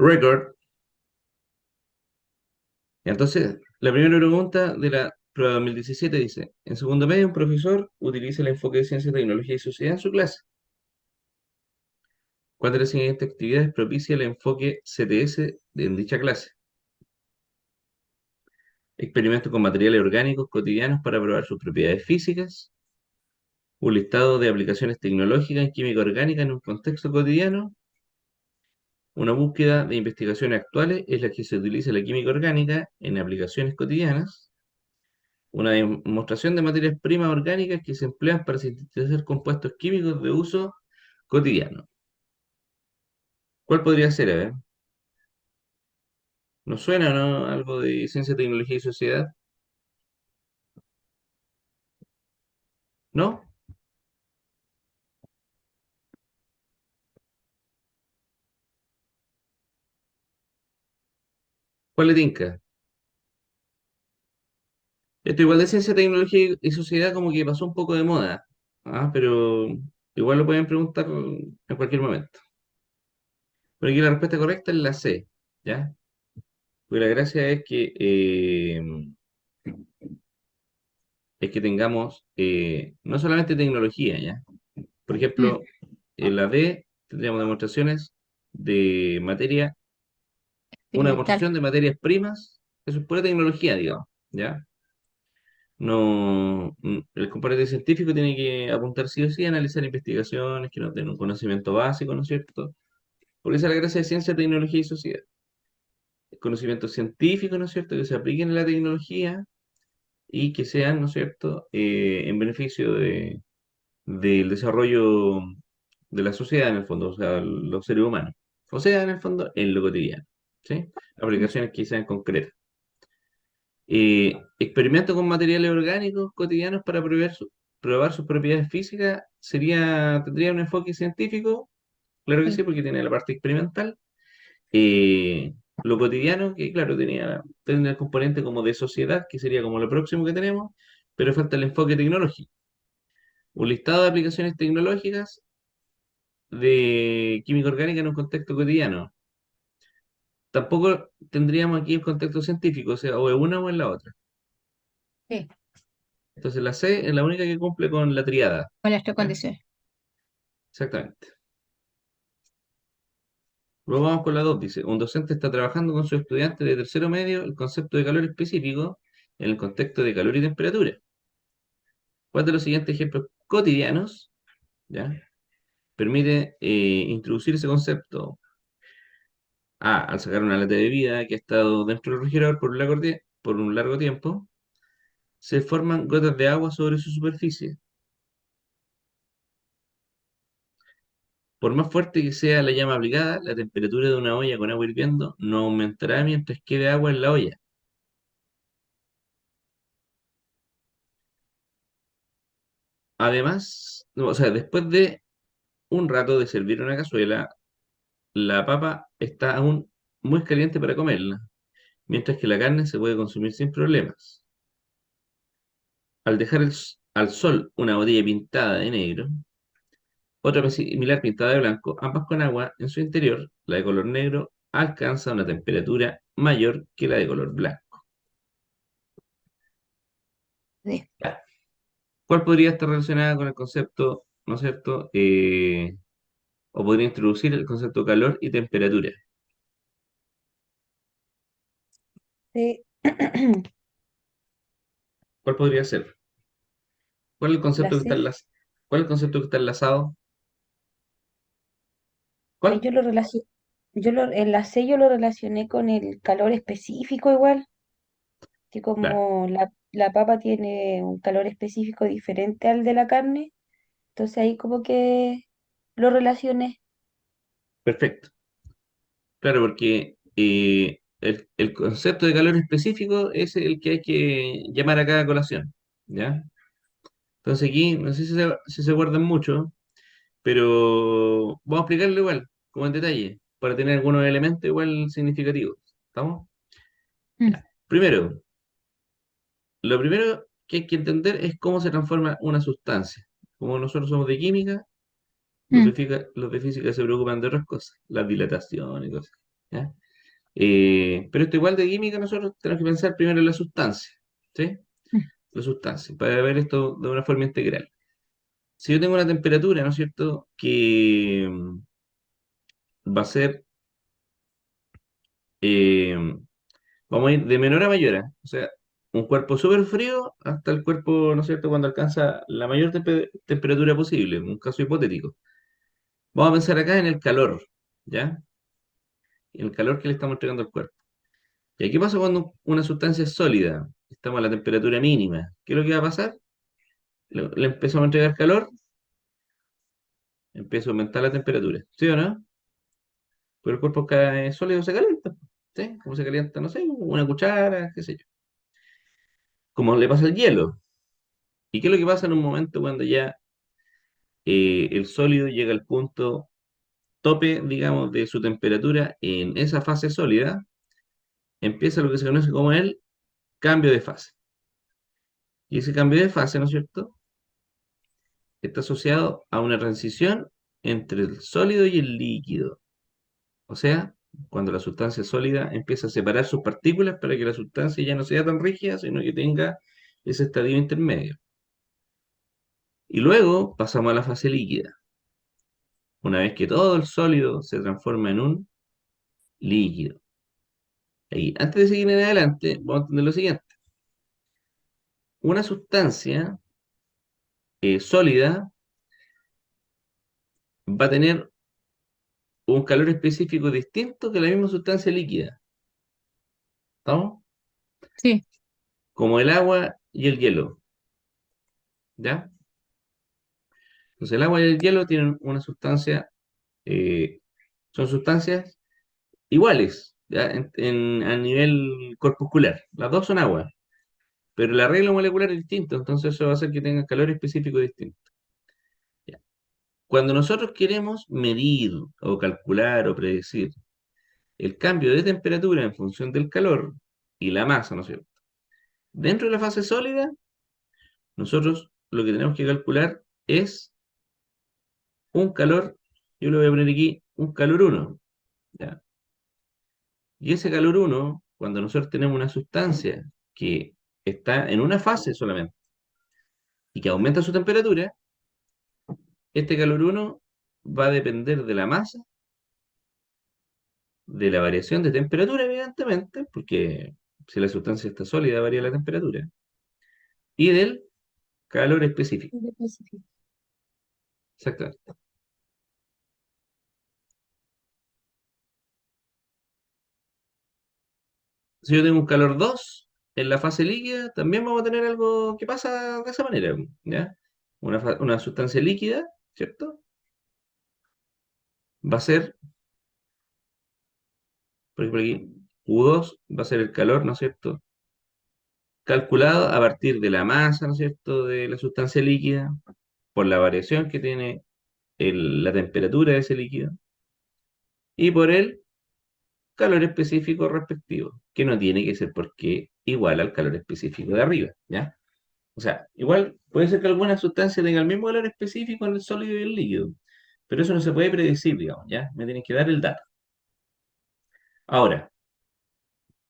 Record. Entonces, la primera pregunta de la prueba 2017 dice, en segundo medio, un profesor utiliza el enfoque de ciencia, tecnología y sociedad en su clase. ¿Cuál de las siguientes actividades propicia el enfoque CTS en dicha clase? Experimentos con materiales orgánicos cotidianos para probar sus propiedades físicas. Un listado de aplicaciones tecnológicas en química orgánica en un contexto cotidiano. Una búsqueda de investigaciones actuales es la que se utiliza la química orgánica en aplicaciones cotidianas. Una demostración de materias primas orgánicas que se emplean para sintetizar compuestos químicos de uso cotidiano. ¿Cuál podría ser? A ver, ¿nos suena o no algo de ciencia, tecnología y sociedad? ¿No? ¿Cuál le tinca? Esto igual de ciencia, tecnología y sociedad como que pasó un poco de moda, pero igual lo pueden preguntar en cualquier momento. Pero aquí la respuesta correcta es la C, ¿ya? Porque la gracia es que tengamos no solamente tecnología, ¿ya? Por Mm, ejemplo, en la D tendríamos demostraciones de materia, una experimental. demostración de materias primas, eso es pura tecnología, digamos, ¿ya? No, el componente científico tiene que apuntar sí o sí a analizar investigaciones que nos den un conocimiento básico, ¿no es cierto? Por eso es la gracia de ciencia, tecnología y sociedad. El conocimiento científico, ¿no es cierto?, que se apliquen en la tecnología y que sean, ¿no es cierto?, en beneficio del desarrollo de la sociedad en el fondo, o sea, los seres humanos. O sea, en el fondo, en lo cotidiano, ¿sí? Mm, Aplicaciones que sean concretas. Experimento con materiales orgánicos cotidianos para probar sus propiedades físicas tendría un enfoque científico, claro que sí, sí. porque tiene la parte experimental. Lo cotidiano, que claro, tenía el componente como de sociedad, que sería como lo próximo que tenemos, pero falta el enfoque tecnológico. Un listado de aplicaciones tecnológicas de química orgánica en un contexto cotidiano. Tampoco tendríamos aquí el contexto científico, o sea, o es una o es la otra. Sí, Entonces la C es la única que cumple con la triada. con las tres ¿Ya? condiciones. Exactamente. Luego vamos con la 2. Dice, un docente está trabajando con sus estudiantes de tercero medio el concepto de calor específico en el contexto de calor y temperatura. ¿Cuál de los siguientes ejemplos cotidianos, ¿ya?, permite introducir ese concepto? A, al sacar una lata de bebida que ha estado dentro del refrigerador por un largo tiempo, se forman gotas de agua sobre su superficie. Por más fuerte que sea la llama aplicada, la temperatura de una olla con agua hirviendo no aumentará mientras quede agua en la olla. Además, no, o sea, después de un rato de servir una cazuela, la papa está aún muy caliente para comerla, mientras que la carne se puede consumir sin problemas. Al dejar al sol una botella pintada de negro, otra similar pintada de blanco, ambas con agua en su interior, la de color negro alcanza una temperatura mayor que la de color blanco. Sí. Ya. ¿Cuál podría estar relacionada con el concepto, ¿no es cierto? O podría introducir el concepto calor y temperatura. Sí. ¿Cuál podría ser? ¿Cuál es el La concepto que está C, ¿Cuál es el concepto que está enlazado? ¿Cuál? yo lo relacioné, en la C yo lo relacioné con el calor específico igual, que Claro, como la papa tiene un calor específico diferente al de la carne, entonces ahí como que lo relacioné. perfecto. Claro, porque el concepto de calor específico es el que hay que llamar acá a colación. ¿Ya? Entonces aquí, no sé si se acuerdan mucho, pero vamos a explicarlo igual, como en detalle, para tener algunos elementos igual significativos. ¿Estamos? Mm, Ya. Lo primero que hay que entender es cómo se transforma una sustancia. Como nosotros somos de química, mm, los de física se preocupan de otras cosas, la dilatación y cosas. ¿ya? Pero esto igual de química, nosotros tenemos que pensar primero en la sustancia, ¿sí? La sustancia, para ver esto de una forma integral. Si yo tengo una temperatura, ¿no es cierto?, que va a ser, eh, vamos a ir de menor a mayor, ¿eh? O sea, un cuerpo súper frío hasta el cuerpo, ¿no es cierto?, cuando alcanza la mayor temperatura posible, un caso hipotético. Vamos a pensar acá en el calor, ¿ya? El calor que le estamos entregando al cuerpo. ¿Y qué pasa cuando una sustancia es sólida? Estamos a la temperatura mínima. ¿Qué es lo que va a pasar? Le empezamos a entregar calor, empieza a aumentar la temperatura, ¿sí o no? Pero el cuerpo cae sólido se calienta, ¿sí? Como se calienta, no sé, una cuchara, qué sé yo. Como le pasa al hielo. ¿Y qué es lo que pasa en un momento cuando ya el sólido llega al punto tope, digamos, de su temperatura en esa fase sólida? Empieza lo que se conoce como el cambio de fase. Y ese cambio de fase, ¿no es cierto?, está asociado a una transición entre el sólido y el líquido. O sea, cuando la sustancia sólida empieza a separar sus partículas para que la sustancia ya no sea tan rígida, sino que tenga ese estadio intermedio. Y luego pasamos a la fase líquida, una vez que todo el sólido se transforma en un líquido. Y antes de seguir en adelante, vamos a entender lo siguiente. Una sustancia sólida va a tener un calor específico distinto que la misma sustancia líquida. ¿Estamos? Sí, Como el agua y el hielo. ¿Ya? Entonces el agua y el hielo tienen una sustancia, eh, son sustancias iguales, ¿ya? A nivel corpuscular. Las dos son agua, pero el arreglo molecular es distinto, entonces eso va a hacer que tengan calor específico distinto. ¿Ya? Cuando nosotros queremos medir o calcular o predecir el cambio de temperatura en función del calor y la masa, ¿no es cierto? Dentro de la fase sólida, nosotros lo que tenemos que calcular es un calor, yo le voy a poner aquí un calor uno, ¿ya? Y ese calor uno, cuando nosotros tenemos una sustancia que está en una fase solamente y que aumenta su temperatura, este calor uno va a depender de la masa, de la variación de temperatura, evidentemente, porque si la sustancia está sólida, varía la temperatura, y del calor específico. muy específico. Exactamente. Si yo tengo un calor 2 en la fase líquida, también vamos a tener algo que pasa de esa manera, ¿ya? Una sustancia líquida, ¿cierto? Va a ser, por ejemplo, aquí, U2 va a ser el calor, ¿no es cierto?, calculado a partir de la masa, ¿no es cierto?, de la sustancia líquida, por la variación que tiene la temperatura de ese líquido, y por el calor específico respectivo, que no tiene que ser porque igual al calor específico de arriba, ¿ya? O sea, igual puede ser que alguna sustancia tenga el mismo valor específico en el sólido y el líquido, pero eso no se puede predecir, digamos, ¿ya? Me tienen que dar el dato. Ahora,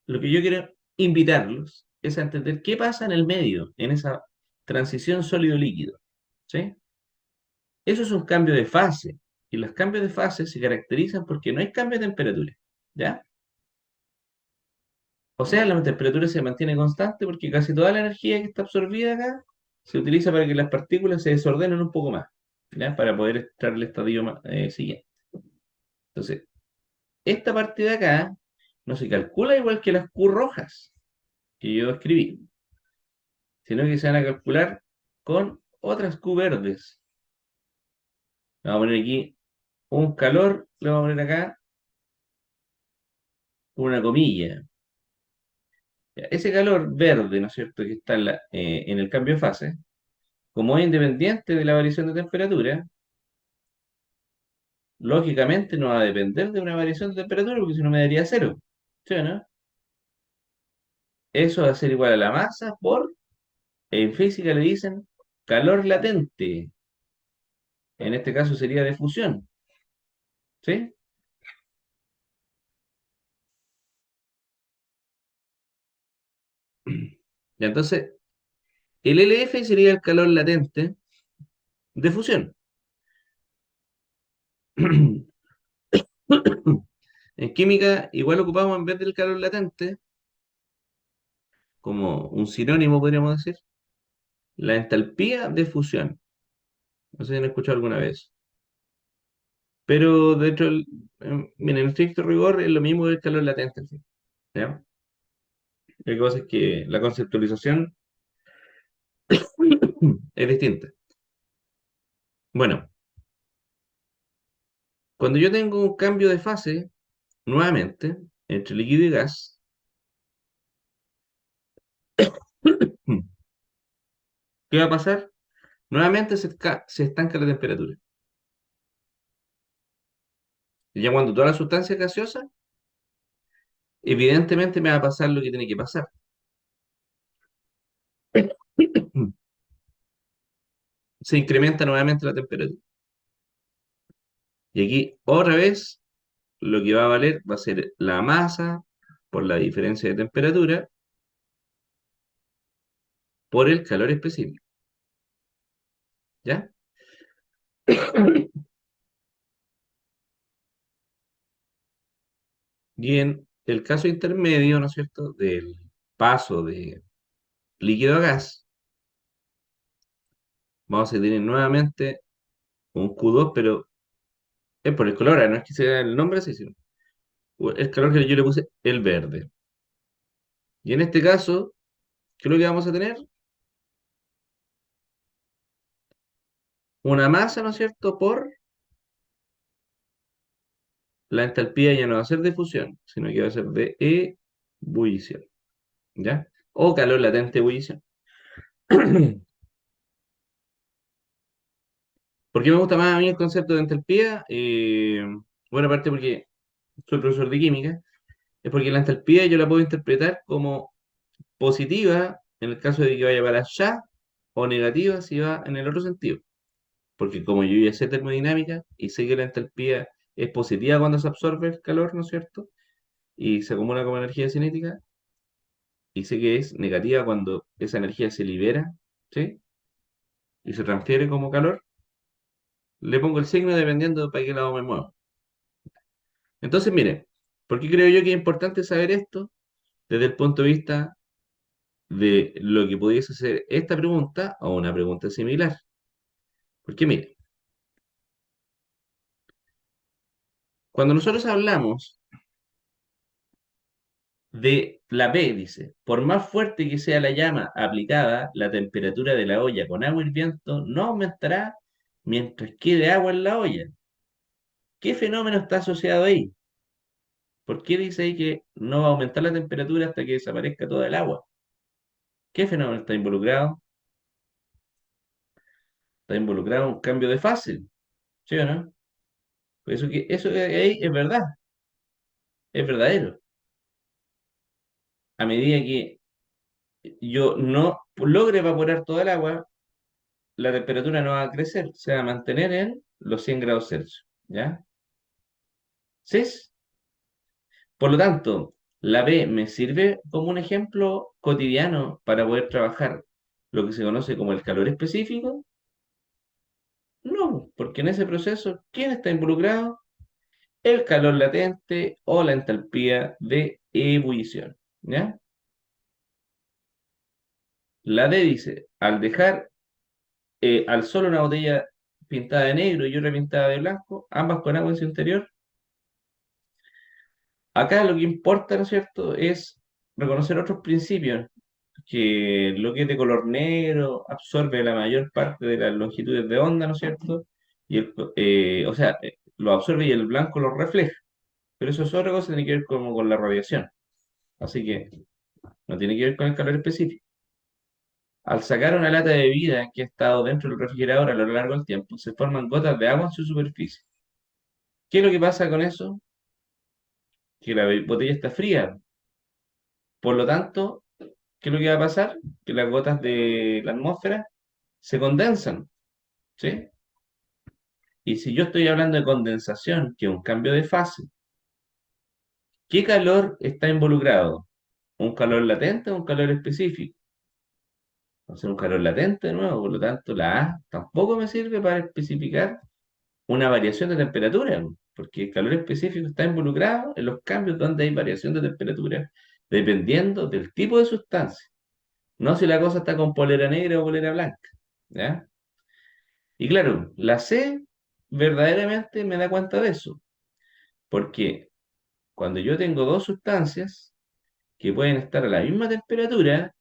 lo que yo quiero invitarlos es a entender qué pasa en el medio, en esa transición sólido-líquido, ¿sí? Eso es un cambio de fase, y los cambios de fase se caracterizan porque no hay cambio de temperatura, ¿ya? O sea, la temperatura se mantiene constante porque casi toda la energía que está absorbida acá se utiliza para que las partículas se desordenen un poco más, ¿ya? Para poder extraer el estadio siguiente. Entonces, esta parte de acá no se calcula igual que las Q rojas que yo escribí, sino que se van a calcular con otras Q verdes. Le vamos a poner aquí un calor, le vamos a poner acá una comilla. Ya, ese calor verde, ¿no es cierto?, que está en el cambio de fase, como es independiente de la variación de temperatura, lógicamente no va a depender de una variación de temperatura porque si no me daría cero. ¿Sí o no? Eso va a ser igual a la masa por, en física le dicen, calor latente. En este caso sería de fusión. ¿Sí? Y entonces, el LF sería el calor latente de fusión. En química, igual ocupamos en vez del calor latente, como un sinónimo podríamos decir, la entalpía de fusión. No sé si han escuchado alguna vez. Pero dentro del, mira, en estricto rigor es lo mismo que el calor latente, en fin, ¿ya? Lo que pasa es que la conceptualización es distinta. Bueno, cuando yo tengo un cambio de fase, nuevamente, entre líquido y gas, ¿qué va a pasar? Nuevamente se estanca la temperatura. Y ya cuando toda la sustancia es gaseosa, evidentemente me va a pasar lo que tiene que pasar. Se incrementa nuevamente la temperatura. Y aquí, otra vez, lo que va a valer va a ser la masa por la diferencia de temperatura por el calor específico. ¿Ya? Y en el caso intermedio, ¿no es cierto?, del paso de líquido a gas, vamos a tener nuevamente un Q2, pero es por el color, no es que sea el nombre así, sino el color que yo le puse el verde. Y en este caso, ¿qué es lo que vamos a tener? Una masa, ¿no es cierto?, por la entalpía ya no va a ser de fusión, sino que va a ser de ebullición, ¿ya? O calor latente de ebullición. ¿Por qué me gusta más a mí el concepto de entalpía? Bueno, aparte porque soy profesor de química, es porque la entalpía yo la puedo interpretar como positiva en el caso de que vaya para allá o negativa si va en el otro sentido. Porque como yo ya sé termodinámica y sé que la entalpía es positiva cuando se absorbe el calor, ¿no es cierto? Y se acumula como energía cinética, y sé que es negativa cuando esa energía se libera, ¿sí? Y se transfiere como calor, le pongo el signo dependiendo de para qué lado me muevo. Entonces, mire, ¿por qué creo yo que es importante saber esto? Desde el punto de vista de lo que pudiese ser esta pregunta o una pregunta similar. Porque mire, cuando nosotros hablamos de la P, dice, por más fuerte que sea la llama aplicada, la temperatura de la olla con agua hirviendo no aumentará mientras quede agua en la olla. ¿Qué fenómeno está asociado ahí? ¿Por qué dice ahí que no va a aumentar la temperatura hasta que desaparezca toda el agua? ¿Qué fenómeno está involucrado? Está involucrado un cambio de fase, ¿sí o no? Pues eso que ahí es verdad, es verdadero. A medida que yo no logre evaporar toda el agua, la temperatura no va a crecer, se va a mantener en los 100 grados Celsius, ¿ya? ¿Sí? Por lo tanto, la B me sirve como un ejemplo cotidiano para poder trabajar lo que se conoce como el calor específico. No, porque en ese proceso, ¿quién está involucrado? El calor latente o la entalpía de ebullición, ¿ya? La D dice, al dejar al sol una botella pintada de negro y otra pintada de blanco, ambas con agua en su interior, acá lo que importa, ¿no es cierto?, es reconocer otros principios, que lo que es de color negro absorbe la mayor parte de las longitudes de onda, ¿no es cierto? Y o sea, lo absorbe y el blanco lo refleja. Pero eso es otra cosa, tiene que ver como con la radiación. Así que no tiene que ver con el calor específico. Al sacar una lata de bebida que ha estado dentro del refrigerador a lo largo del tiempo, se forman gotas de agua en su superficie. ¿Qué es lo que pasa con eso? Que la botella está fría. Por lo tanto, ¿qué es lo que va a pasar? Que las gotas de la atmósfera se condensan, ¿sí? Y si yo estoy hablando de condensación, que es un cambio de fase, ¿qué calor está involucrado? un calor latente o un calor específico. Entonces, un calor latente de nuevo, por lo tanto, la A tampoco me sirve para especificar una variación de temperatura, porque el calor específico está involucrado en los cambios donde hay variación de temperatura, dependiendo del tipo de sustancia. No si la cosa está con polera negra o polera blanca. ¿Ya? Y claro, la C verdaderamente me da cuenta de eso, porque cuando yo tengo dos sustancias que pueden estar a la misma temperatura,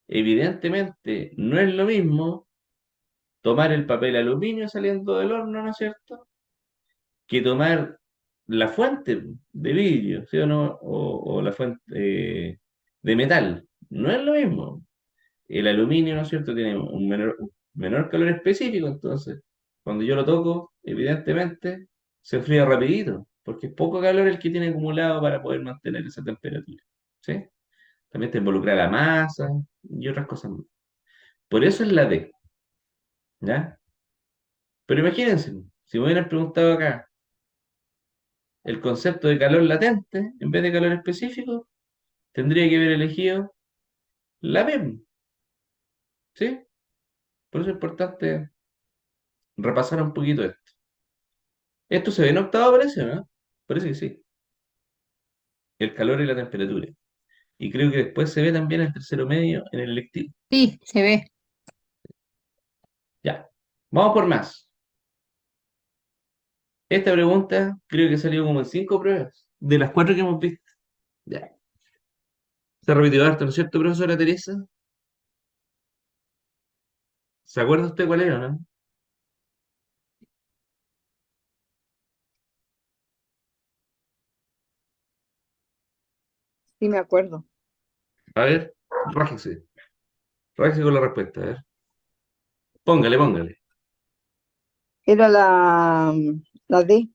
evidentemente no es lo mismo tomar el papel aluminio saliendo del horno, ¿no es cierto?, que tomar la fuente de vidrio, ¿sí o no? O la fuente de metal. No es lo mismo. El aluminio, ¿no es cierto?, tiene un menor calor específico, entonces, cuando yo lo toco, evidentemente, se enfría rapidito, porque es poco calor el que tiene acumulado para poder mantener esa temperatura. ¿Sí? También te involucra la masa y otras cosas más. Por eso es la D, ¿ya? Pero imagínense, si me hubieran preguntado acá el concepto de calor latente en vez de calor específico, tendría que haber elegido la B, ¿sí? Por eso es importante repasar un poquito esto. Esto se ve en octavo, parece, ¿no? Parece que sí. El calor y la temperatura. Y creo que después se ve también el tercero medio en el electivo. Sí, se ve. Ya. Vamos por más. Esta pregunta creo que salió como en 5 pruebas, de las 4 que hemos visto. Ya. Se repitió harto, ¿no es cierto, profesora Teresa? ¿Se acuerda usted cuál era, no? Sí, me acuerdo. A ver, rájese. Rájese con la respuesta, a ver. Póngale, póngale. Era la D.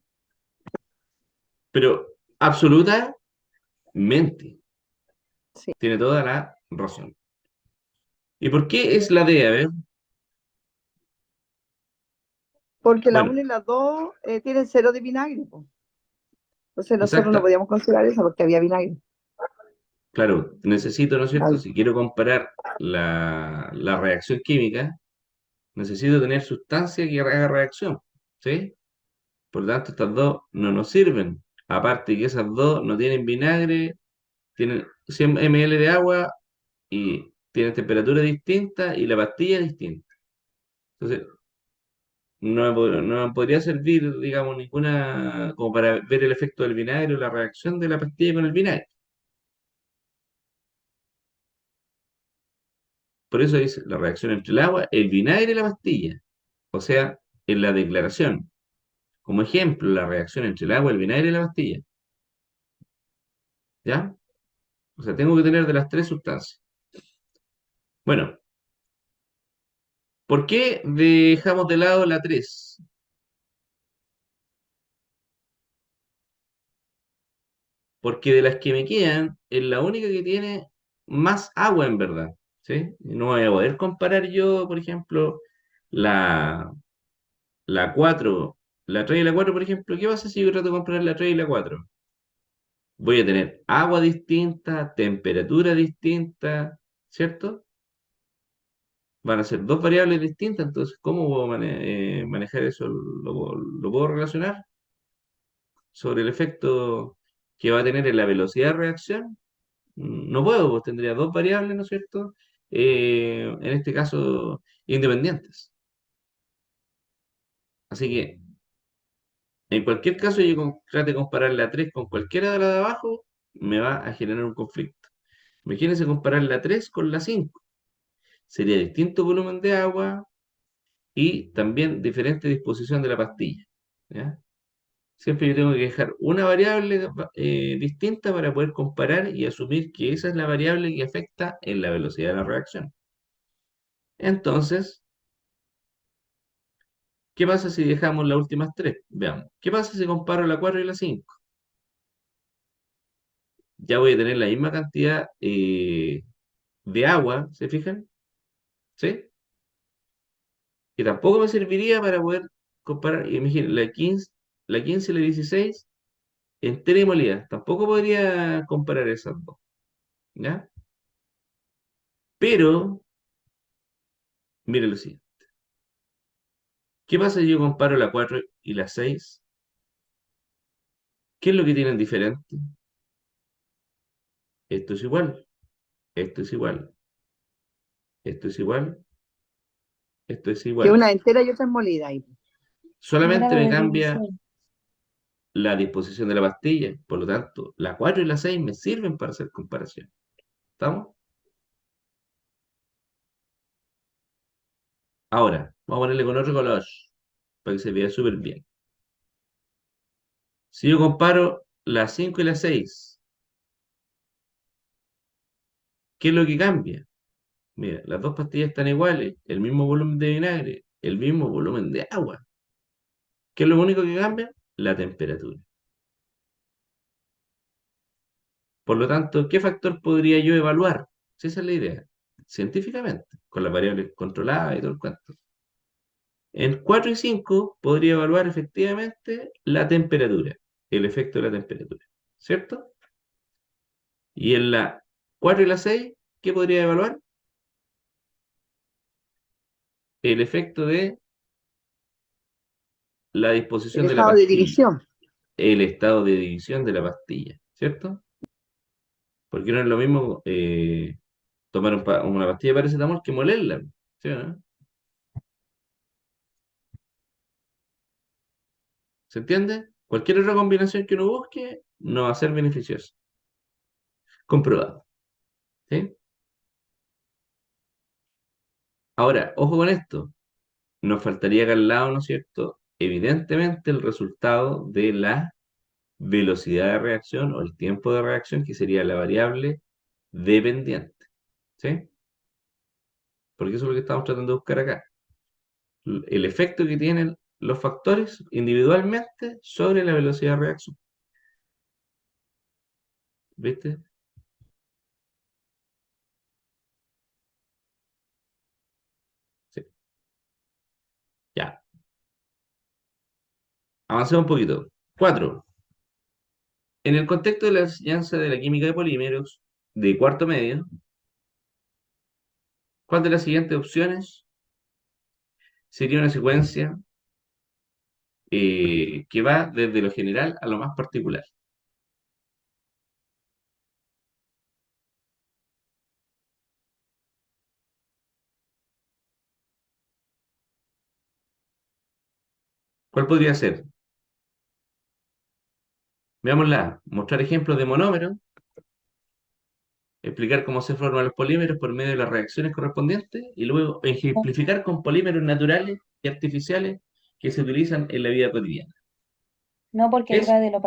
Pero absolutamente Sí. tiene toda la razón. ¿Y por qué es la D? A ver. Porque la Bueno, 1 y la 2 tienen cero de vinagre, po. Entonces nosotros no exacta. podíamos considerar esa porque había vinagre. Claro, necesito, ¿no es cierto? Claro. Si quiero comparar la reacción química, necesito tener sustancia que haga reacción, ¿sí? Por lo tanto, estas dos no nos sirven. Aparte que esas dos no tienen vinagre, tienen 100 ml de agua y tienen temperatura distinta y la pastilla es distinta. Entonces, no podría servir, digamos, ninguna, como para ver el efecto del vinagre o la reacción de la pastilla con el vinagre. Por eso dice la reacción entre el agua, el vinagre y la pastilla. O sea, en la declaración, como ejemplo, la reacción entre el agua, el vinagre y la pastilla. ¿Ya? O sea, tengo que tener de las tres sustancias. Bueno, ¿por qué dejamos de lado la 3? Porque de las que me quedan, es la única que tiene más agua en verdad. ¿Sí? No voy a poder comparar yo, por ejemplo, la, la 4, la 3 y la 4, por ejemplo. ¿Qué pasa si yo trato de comparar la 3 y la 4? Voy a tener agua distinta, temperatura distinta, ¿cierto? Van a ser dos variables distintas, entonces, ¿cómo puedo manejar eso? ¿Lo puedo relacionar sobre el efecto que va a tener en la velocidad de reacción? No puedo, pues tendría dos variables, ¿no es cierto? En este caso, independientes. Así que, en cualquier caso, yo trate de comparar la 3 con cualquiera de las de abajo, me va a generar un conflicto. Imagínense comparar la 3 con la 5. Sería distinto volumen de agua y también diferente disposición de la pastilla. ¿Ya? Siempre yo tengo que dejar una variable distinta para poder comparar y asumir que esa es la variable que afecta en la velocidad de la reacción. Entonces, ¿qué pasa si dejamos las últimas tres? Veamos. ¿Qué pasa si comparo la 4 y la 5? Ya voy a tener la misma cantidad de agua, ¿se fijan? ¿Sí? Que tampoco me serviría para poder comparar. Imaginen, la 15 y la 16 entera y molida. Tampoco podría comparar esas dos, ¿ya? Pero, mire lo siguiente. ¿Qué pasa si yo comparo la 4 y la 6? ¿Qué es lo que tienen diferente? Esto es igual, esto es igual, esto es igual, esto es Que igual. una entera y otra es molida ahí. El Solamente grado me de cambia división. la disposición de la pastilla. Por lo tanto, la 4 y la 6 me sirven para hacer comparación. ¿Estamos? Ahora, vamos a ponerle con otro color para que se vea súper bien. Si yo comparo la 5 y la 6, ¿qué es lo que cambia? Mira, las dos pastillas están iguales, el mismo volumen de vinagre, el mismo volumen de agua. ¿Qué es lo único que cambia? La temperatura. Por lo tanto, ¿qué factor podría yo evaluar? Si esa es la idea, científicamente, con las variables controladas y todo el cuento. En 4 y 5 podría evaluar efectivamente la temperatura, el efecto de la temperatura, ¿cierto? Y en la 4 y la 6, ¿qué podría evaluar? El efecto de la El disposición de la estado de pastilla, división. el estado de división de la pastilla, ¿cierto? Porque no es lo mismo tomar una pastilla de paracetamol que molerla, ¿sí o no? ¿Se entiende? Cualquier otra combinación que uno busque no va a ser beneficiosa. Comprobado, ¿sí? Ahora, ojo con esto. Nos faltaría acá al lado, ¿no es cierto? Evidentemente el resultado de la velocidad de reacción o el tiempo de reacción, que sería la variable dependiente, ¿sí? Porque eso es lo que estamos tratando de buscar acá. El efecto que tienen los factores individualmente sobre la velocidad de reacción. ¿Viste? Sí. Ya. Avancemos un poquito. 4. En el contexto de la enseñanza de la química de polímeros de cuarto medio, ¿cuál de las siguientes opciones sería una secuencia que va desde lo general a lo más particular? ¿Cuál podría ser? Veámosla. Mostrar ejemplos de monómeros, explicar cómo se forman los polímeros por medio de las reacciones correspondientes y luego No, ejemplificar con polímeros naturales y artificiales que se utilizan en la vida cotidiana. no, porque ahí Es va de lo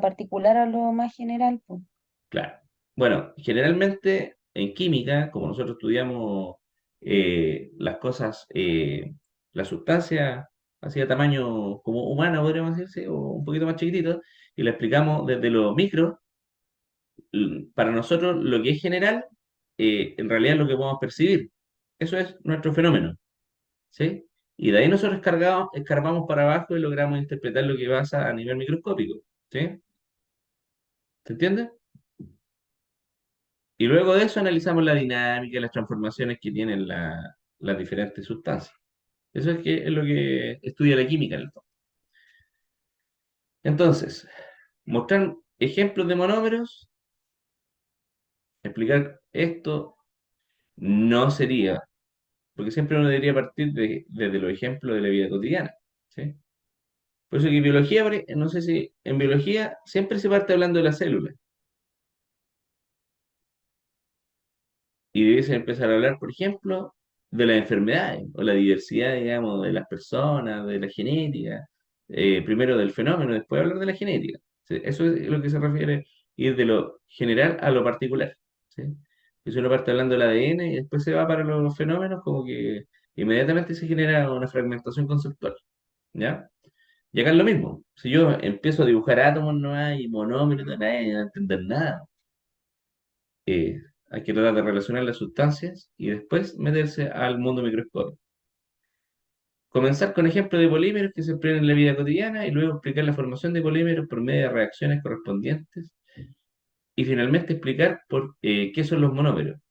particular a lo más general, pues. claro. Bueno, generalmente en química, como nosotros estudiamos las cosas, las sustancias así de tamaño como humana, podríamos decirse, o un poquito más chiquitito, y lo explicamos desde lo micro, para nosotros lo que es general, en realidad es lo que podemos percibir. Eso es nuestro fenómeno, ¿sí? Y de ahí nosotros escarbamos para abajo y logramos interpretar lo que pasa a nivel microscópico, ¿sí? ¿Se entiende? Y luego de eso analizamos la dinámica y las transformaciones que tienen las diferentes sustancias. Eso es lo que estudia la química en el fondo. Entonces, mostrar ejemplos de monómeros, explicar esto no sería, porque siempre uno debería partir desde los ejemplos de la vida cotidiana, ¿sí? Por eso que en biología, no sé si en biología siempre se parte hablando de la célula. Y debiese empezar a hablar, por ejemplo, de las enfermedades o la diversidad, digamos, de las personas, de la genética, primero del fenómeno, después hablar de la genética. ¿Sí? Eso es lo que se refiere ir de lo general a lo particular. ¿Sí? Y si uno parte hablando del ADN y después se va para los fenómenos, como que inmediatamente se genera una fragmentación conceptual. ¿Ya? Y acá es lo mismo. Si yo empiezo a dibujar átomos no hay monómeros, nadie va a entender nada. Hay que tratar de relacionar las sustancias y después meterse al mundo microscópico. Comenzar con ejemplos de polímeros que se emplean en la vida cotidiana y luego explicar la formación de polímeros por medio de reacciones correspondientes y finalmente explicar qué son los monómeros.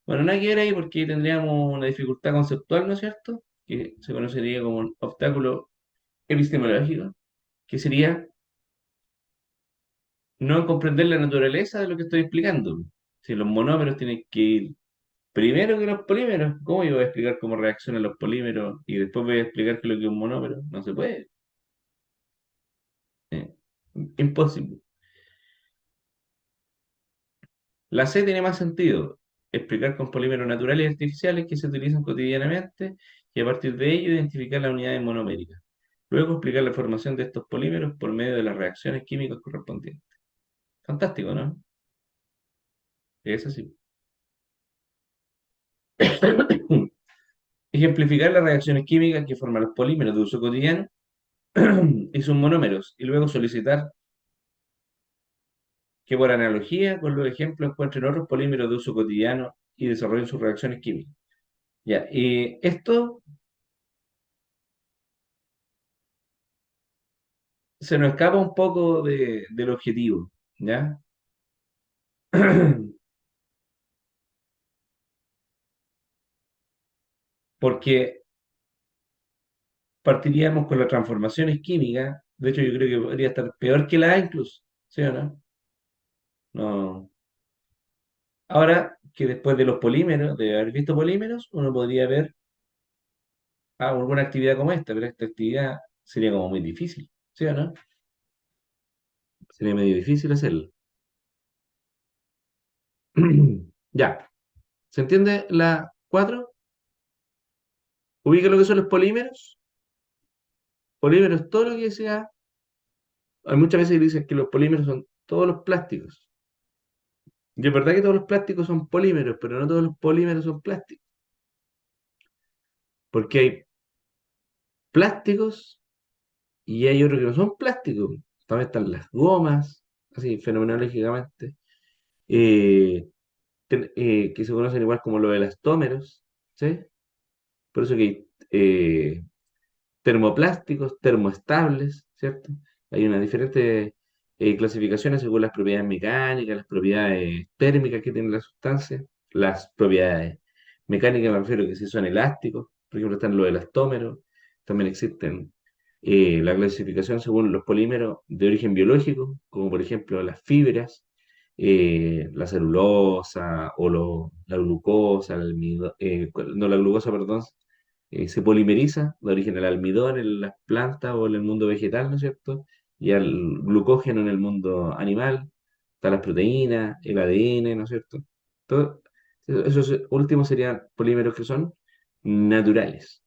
Bueno, nada que ver ahí porque tendríamos una dificultad conceptual, ¿no es cierto? Que se conocería como un obstáculo epistemológico, que sería no comprender la naturaleza de lo que estoy explicando. Si los monómeros tienen que ir primero que los polímeros, ¿cómo yo voy a explicar cómo reaccionan los polímeros y después voy a explicar qué es lo que es un monómero? No se puede. Eh, Imposible. La C tiene más sentido. Explicar con polímeros naturales y artificiales que se utilizan cotidianamente y a partir de ello identificar las unidades monoméricas. Luego explicar la formación de estos polímeros por medio de las reacciones químicas correspondientes. Fantástico, ¿no? Es así. Ejemplificar las reacciones químicas que forman los polímeros de uso cotidiano y sus monómeros, y luego solicitar que por analogía con los ejemplos encuentren otros polímeros de uso cotidiano y desarrollen sus reacciones químicas. Ya, y esto se nos escapa un poco del objetivo, ¿ya? Porque partiríamos con las transformaciones químicas, de hecho yo creo que podría estar peor que la A incluso, ¿sí o no? No. Ahora que después de los polímeros, de haber visto polímeros, uno podría ver alguna actividad como esta, pero esta actividad sería como muy difícil, ¿sí o no? Sería medio difícil hacerlo. Ya, ¿se entiende la 4? Ubica lo que son los polímeros. Polímeros, todo lo que sea. Hay muchas veces que dicen que los polímeros son todos los plásticos. Y es verdad que todos los plásticos son polímeros, pero no todos los polímeros son plásticos. Porque hay plásticos y hay otros que no son plásticos. También están las gomas, así fenomenológicamente, eh, que se conocen igual como los elastómeros, ¿sí? Por eso que hay termoplásticos, termoestables, ¿cierto? Hay unas diferentes clasificaciones según las propiedades mecánicas, las propiedades térmicas que tiene la sustancia, las propiedades mecánicas, me refiero que si son elásticos, por ejemplo, están los elastómeros, también existen la clasificación según los polímeros de origen biológico, como por ejemplo las fibras, la celulosa o la glucosa, no la glucosa, perdón, se polimeriza, de origen el almidón en las plantas o en el mundo vegetal, ¿no es cierto? Y al glucógeno en el mundo animal, están las proteínas, el ADN, ¿no es cierto? Todo, esos últimos serían polímeros que son naturales.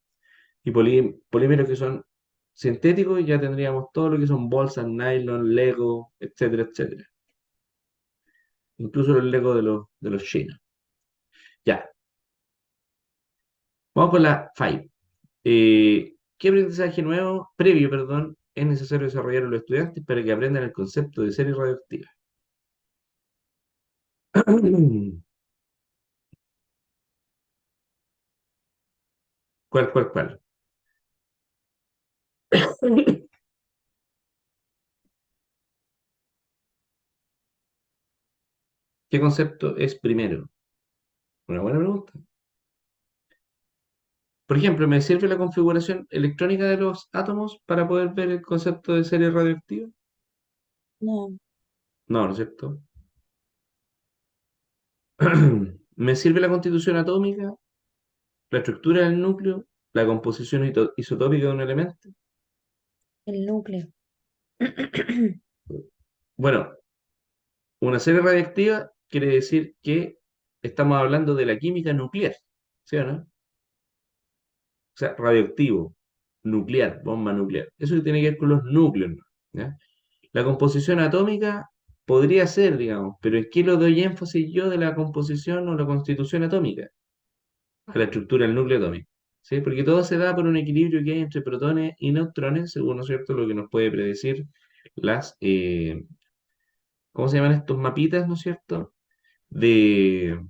Y polímeros que son sintéticos, ya tendríamos todo lo que son bolsas, nylon, Lego, etcétera, etcétera. Incluso los Lego de los chinos. Ya, vamos con la 5. ¿Qué aprendizaje nuevo, previo, perdón, es necesario desarrollar en los estudiantes para que aprendan el concepto de serie radioactiva? ¿Cuál? ¿Qué concepto es primero? Una buena pregunta. Por ejemplo, ¿me sirve la configuración electrónica de los átomos para poder ver el concepto de serie radioactiva? No, No, ¿no es cierto? ¿Me sirve la constitución atómica, la estructura del núcleo, la composición isotópica de un elemento? el núcleo. Bueno, una serie radiactiva quiere decir que estamos hablando de la química nuclear, ¿sí o no? O sea, radioactivo, nuclear, bomba nuclear. Eso tiene que ver con los núcleos, ¿no? ¿Ya? La composición atómica podría ser, digamos, pero ¿en qué lo doy énfasis yo de la composición o la constitución atómica? A la estructura del núcleo atómico. ¿Sí? Porque todo se da por un equilibrio que hay entre protones y neutrones, según, ¿no es cierto?, lo que nos puede predecir las, ¿cómo se llaman estos mapitas, ¿no es cierto?, de,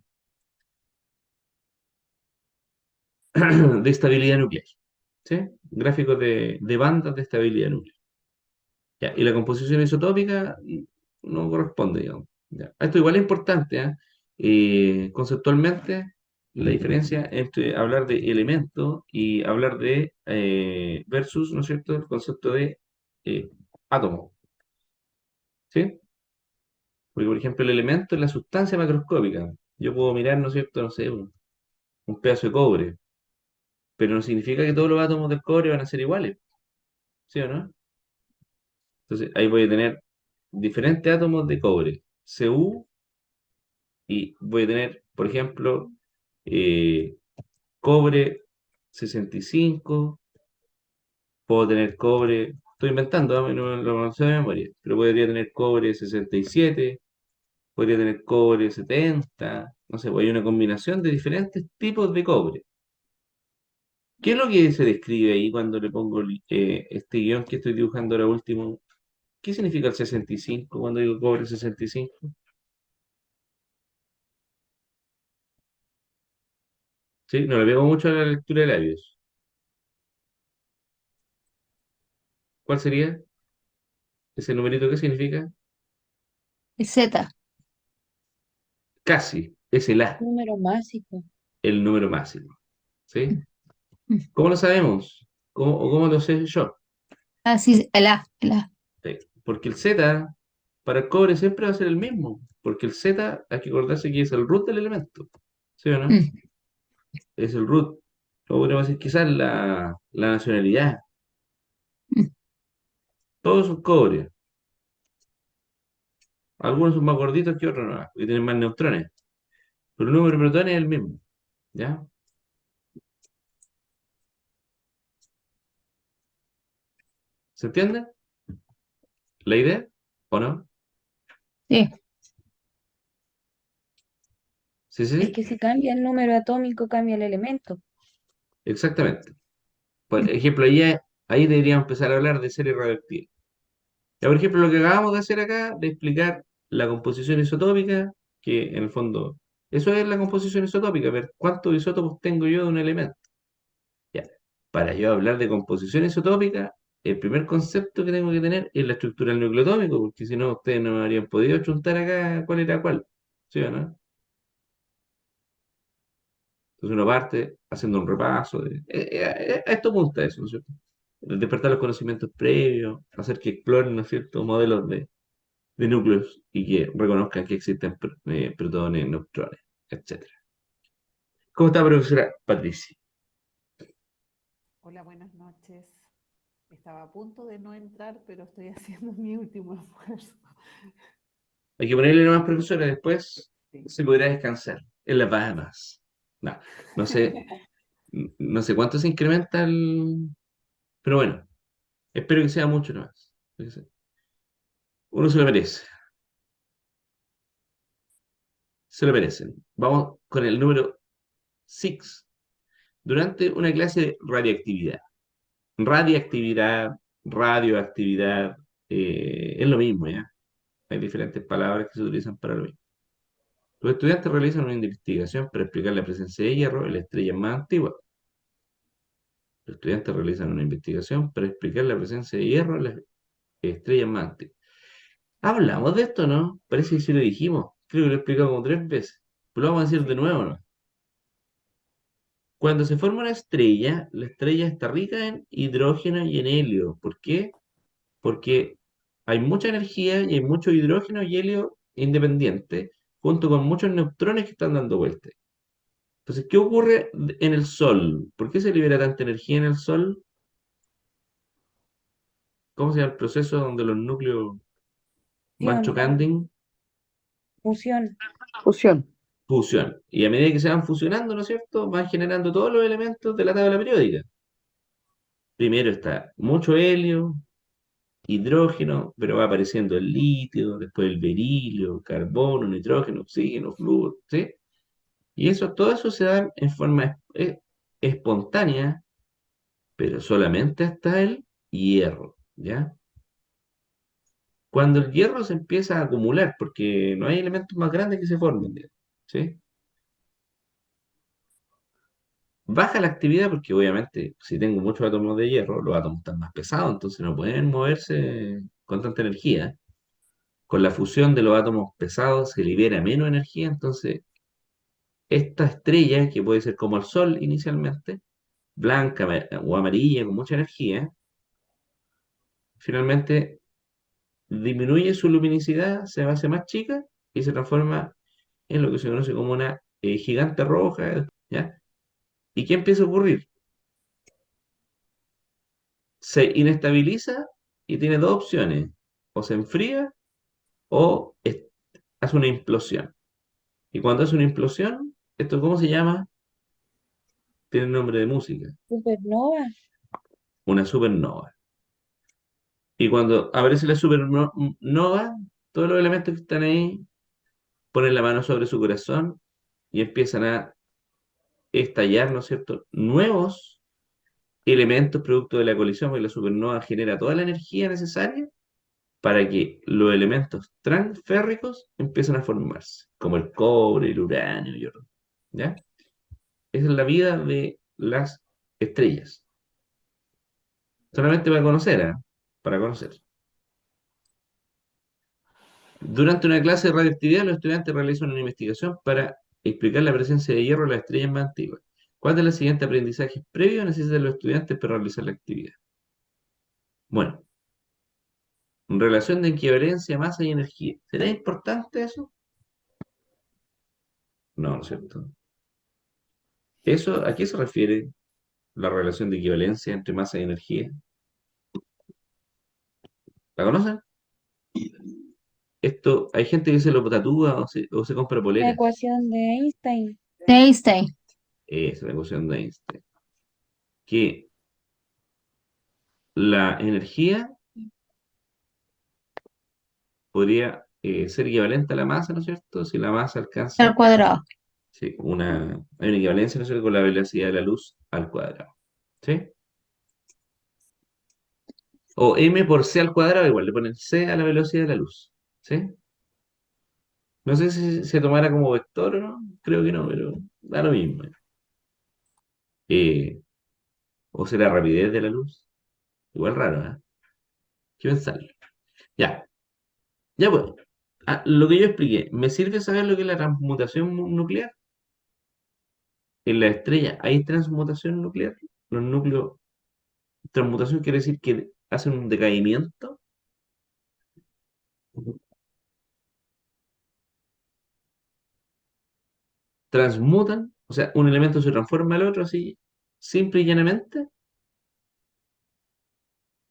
de estabilidad nuclear. ¿sí? Gráficos de bandas de estabilidad nuclear. Ya, y la composición isotópica no corresponde, digamos. Ya. Esto igual es importante, ¿ah? Conceptualmente, la diferencia entre hablar de elemento y hablar de versus, ¿no es cierto?, el concepto de eh, átomo, ¿sí? Porque, por ejemplo, el elemento es la sustancia macroscópica. Yo puedo mirar, ¿no es cierto?, no sé, un pedazo de cobre, pero no significa que todos los átomos del cobre van a ser iguales, ¿sí o no? Entonces, ahí voy a tener diferentes átomos de cobre, Cu, y voy a tener, por ejemplo, eh, cobre 65, puedo tener cobre, estoy inventando, no lo sé de memoria, pero podría tener cobre 67, podría tener cobre 70, no sé, pues hay una combinación de diferentes tipos de cobre. ¿Qué es lo que se describe ahí cuando le pongo este guión que estoy dibujando ahora último? ¿Qué significa el 65 cuando digo cobre 65? ¿Sí? No le pego mucho a la lectura de labios. ¿Cuál sería ese numerito? ¿Qué significa? Es Z. Casi, es el A, Número mágico. el número máximo. ¿Sí? Mm. ¿Cómo lo sabemos? ¿O cómo lo sé yo? Ah, sí, el A, el A. Sí, porque el Z para el cobre siempre va a ser el mismo. Porque el Z hay que acordarse que es el root del elemento. ¿Sí o no? Mm, Es el root. O podríamos decir quizás la nacionalidad. mm. Todos son cobre. Algunos son más gorditos que otros, no, y tienen más neutrones. Pero el número de protones es el mismo. ¿Ya? ¿Se entiende la idea? ¿O no? Sí, Sí, sí, Es sí. que si cambia el número atómico, cambia el elemento. Exactamente. Por ejemplo, ahí deberíamos empezar a hablar de series radioactivas. Ya, por ejemplo, lo que acabamos de hacer acá, de explicar la composición isotópica, que en el fondo, eso es la composición isotópica, ver cuántos isótopos tengo yo de un elemento. Ya, para yo hablar de composición isotópica, el primer concepto que tengo que tener es la estructura del núcleo atómico, porque si no, ustedes no me habrían podido chuntar acá cuál era cuál. ¿Sí o no? Entonces uno parte haciendo un repaso. A esto apunta eso, ¿no es cierto? Despertar los conocimientos previos, hacer que exploren, ¿no es cierto?, modelos de núcleos y que reconozcan que existen protones, neutrones, etcétera. ¿Cómo está, profesora Patricia? Hola, buenas noches. Estaba a punto de no entrar, pero estoy haciendo mi último esfuerzo. Hay que ponerle nomás, profesora, después Sí. se podrá descansar en las Bahamas. No, no sé, no sé cuánto se incrementa el... Pero bueno, espero que sea mucho nomás. Uno se lo merece, se lo merecen. Vamos con el número 6. Durante una clase de radiactividad. Radiactividad, radioactividad, es lo mismo, ¿ya? Hay diferentes palabras que se utilizan para lo mismo. Los estudiantes realizan una investigación para explicar la presencia de hierro en la estrella más antigua. Los estudiantes realizan una investigación para explicar la presencia de hierro en las estrellas más antiguas. ¿Hablamos de esto, no? Parece que sí lo dijimos. Creo que lo he explicado como 3 veces. Pero lo vamos a decir de Sí, nuevo, ¿no? Cuando se forma una estrella, la estrella está rica en hidrógeno y en helio. ¿Por qué? Porque hay mucha energía y hay mucho hidrógeno y helio independiente, junto con muchos neutrones que están dando vueltas. Entonces, ¿qué ocurre en el Sol? ¿Por qué se libera tanta energía en el Sol? ¿Cómo se llama el proceso donde los núcleos van Fusión, chocando? fusión. Fusión. Fusión. Y a medida que se van fusionando, ¿no es cierto? Van generando todos los elementos de la tabla periódica. Primero está mucho helio, hidrógeno, pero va apareciendo el litio, después el berilio, carbono, nitrógeno, oxígeno, flúor, ¿sí? Y eso, todo eso se da en forma espontánea, pero solamente hasta el hierro, ¿ya? Cuando el hierro se empieza a acumular, porque no hay elementos más grandes que se formen, digamos, ¿sí? baja la actividad porque obviamente si tengo muchos átomos de hierro, los átomos están más pesados, entonces no pueden moverse con tanta energía. Con la fusión de los átomos pesados se libera menos energía, entonces esta estrella, que puede ser como el Sol inicialmente, blanca o amarilla con mucha energía, finalmente disminuye su luminosidad, se hace más chica y se transforma en lo que se conoce como una gigante roja, ¿ya? ¿Y qué empieza a ocurrir? Se inestabiliza y tiene dos opciones, o se enfría o hace una implosión. Y cuando hace una implosión, ¿esto cómo se llama? Tiene nombre de música, Supernova. una supernova. Y cuando aparece la supernova, todos los elementos que están ahí ponen la mano sobre su corazón y empiezan a estallar, ¿no es cierto?, nuevos elementos producto de la colisión, porque la supernova genera toda la energía necesaria para que los elementos transférricos empiecen a formarse, como el cobre, el uranio y otros. ¿Ya? Esa es la vida de las estrellas. Solamente para conocer, ¿ah? Para conocer. Durante una clase de radioactividad, los estudiantes realizan una investigación para explicar la presencia de hierro en las estrellas más antiguas. ¿Cuál de los siguientes aprendizajes previos necesitan los estudiantes para realizar la actividad? Bueno, relación de equivalencia, masa y energía. ¿Será importante eso? No, ¿no es cierto? ¿Eso a qué se refiere la relación de equivalencia entre masa y energía? ¿La conocen? Esto, hay gente que se lo tatúa o se compra La poleras. ecuación de Einstein. De Einstein. Es la ecuación de Einstein. Que la energía podría ser equivalente a la masa, ¿no es cierto? Si la masa Al alcanza, cuadrado. sí, hay una equivalencia, ¿no es cierto?, con la velocidad de la luz al cuadrado. ¿Sí? O m por c al cuadrado, igual le ponen c a la velocidad de la luz. ¿Sí? No sé si se tomara como vector o no, creo que no, pero da lo mismo. Eh, o será rapidez de la luz. Igual raro, ¿eh? ¿Qué pensarlo? Ya, ya pues. Ah, lo que yo expliqué, ¿me sirve saber lo que es la transmutación nuclear? En la estrella hay transmutación nuclear. Los núcleos, transmutación quiere decir que hacen un decaimiento, transmutan, o sea, un elemento se transforma al otro así, simple y llanamente.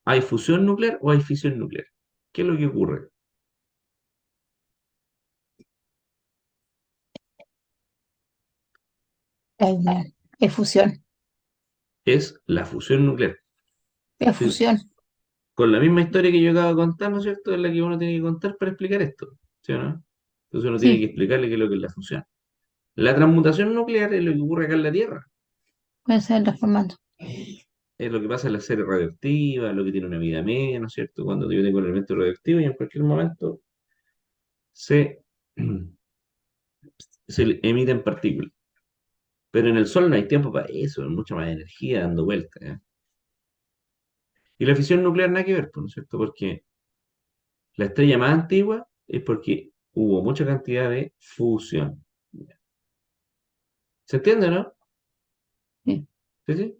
¿Hay fusión nuclear o hay fisión nuclear? ¿Qué es lo que ocurre? Es fusión. Es la fusión nuclear. Es Sí, fusión. con la misma historia que yo acabo de contar, ¿no es cierto? Es la que uno tiene que contar para explicar esto, ¿sí o no? Entonces uno tiene que Sí, explicarle qué es lo que es la fusión. La transmutación nuclear es lo que ocurre acá en la Tierra. puede ser transformando. Es lo que pasa en las series radioactivas, lo que tiene una vida media, ¿no es cierto? Cuando yo tengo un elemento radioactivo y en cualquier momento se, se emiten partículas. Pero en el Sol no hay tiempo para eso, hay mucha más energía dando vueltas, ¿eh? Y la fisión nuclear nada que ver, pues, ¿no es cierto? Porque la estrella más antigua es porque hubo mucha cantidad de fusión. ¿Se entiende, no? Sí. ¿Sí, sí?